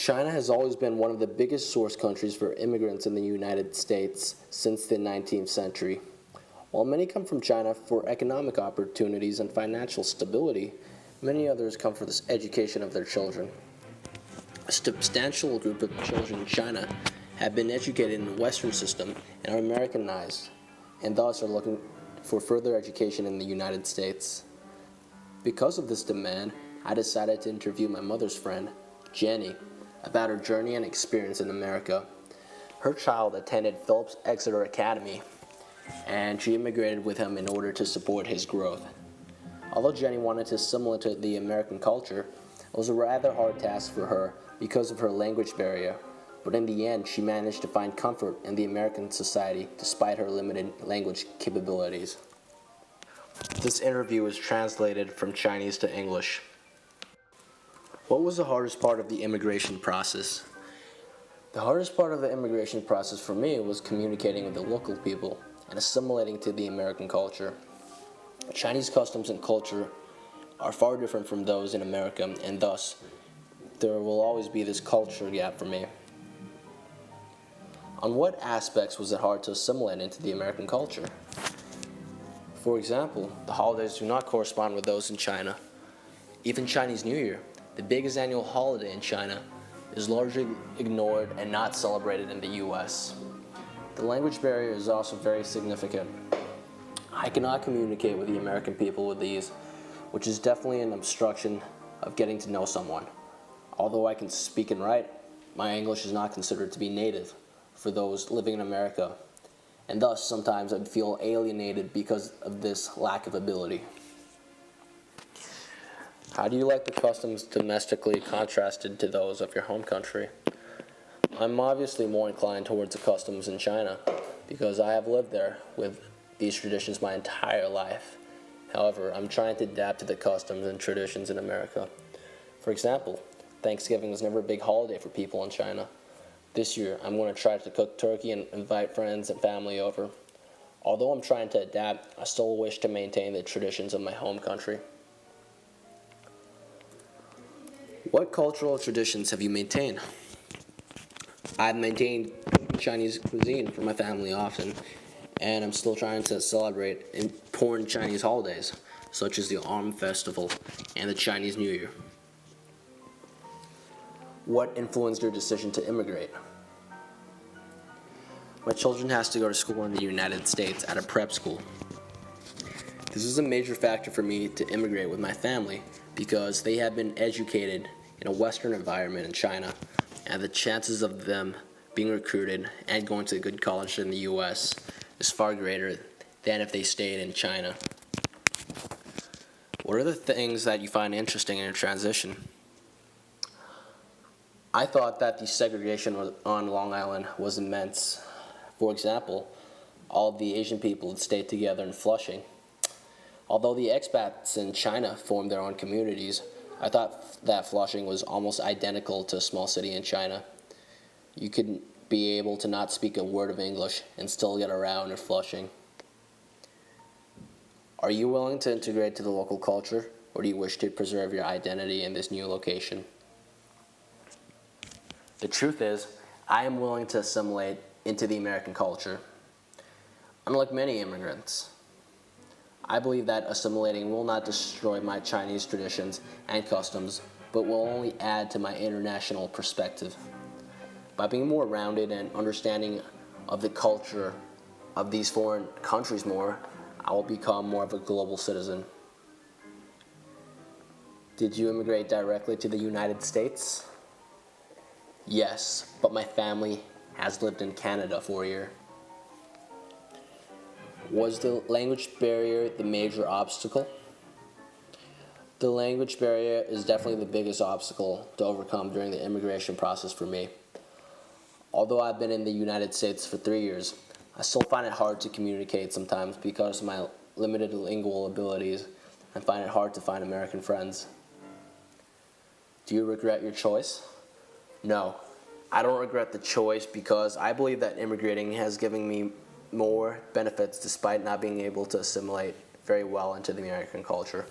China has always been one of the biggest source countries for immigrants in the United States since the 19th century. While many come from China for economic opportunities and financial stability, many others come for the education of their children. A substantial group of children in China have been educated in the Western system and are Americanized, and thus are looking for further education in the United States. Because of this demand, I decided to interview my mother's friend, Jenny, about her journey and experience in America. Her child attended Phillips Exeter Academy, and she immigrated with him in order to support his growth. Although Jenny wanted to assimilate to the American culture, it was a rather hard task for her because of her language barrier, but in the end she managed to find comfort in the American society despite her limited language capabilities. This interview was translated from Chinese to English. What was the hardest part of the immigration process? The hardest part of the immigration process for me was communicating with the local people and assimilating to the American culture. Chinese customs and culture are far different from those in America, and thus there will always be this culture gap for me. On what aspects was it hard to assimilate into the American culture? For example, the holidays do not correspond with those in China. Even Chinese New Year, the biggest annual holiday in China, is largely ignored and not celebrated in the US. The language barrier is also very significant. I cannot communicate with the American people with these, which is definitely an obstruction of getting to know someone. Although I can speak and write, my English is not considered to be native for those living in America, and thus sometimes I'd feel alienated because of this lack of ability. How do you like the customs domestically contrasted to those of your home country? I'm obviously more inclined towards the customs in China because I have lived there with these traditions my entire life. However, I'm trying to adapt to the customs and traditions in America. For example, Thanksgiving was never a big holiday for people in China. This year, I'm going to try to cook turkey and invite friends and family over. Although I'm trying to adapt, I still wish to maintain the traditions of my home country. What cultural traditions have you maintained? I've maintained Chinese cuisine for my family often, and I'm still trying to celebrate important Chinese holidays, such as the Autumn Festival and the Chinese New Year. What influenced your decision to immigrate? My children has to go to school in the United States at a prep school. This is a major factor for me to immigrate with my family because they have been educated in a Western environment in China, and the chances of them being recruited and going to a good college in the US is far greater than if they stayed in China. What are the things that you find interesting in your transition? I thought that the segregation on Long Island was immense. For example, all of the Asian people would stay together in Flushing. Although the expats in China formed their own communities, I thought that Flushing was almost identical to a small city in China. You could be able to not speak a word of English and still get around in Flushing. Are you willing to integrate to the local culture, or do you wish to preserve your identity in this new location? The truth is, I am willing to assimilate into the American culture. Unlike many immigrants, I believe that assimilating will not destroy my Chinese traditions and customs, but will only add to my international perspective. By being more rounded and understanding of the culture of these foreign countries more, I will become more of a global citizen. Did you immigrate directly to the United States? Yes, but my family has lived in Canada for a year. Was the language barrier the major obstacle? The language barrier is definitely the biggest obstacle to overcome during the immigration process for me. Although I've been in the United States for 3 years, I still find it hard to communicate sometimes because of my limited lingual abilities and find it hard to find American friends. Do you regret your choice? No, I don't regret the choice because I believe that immigrating has given me more benefits despite not being able to assimilate very well into the American culture.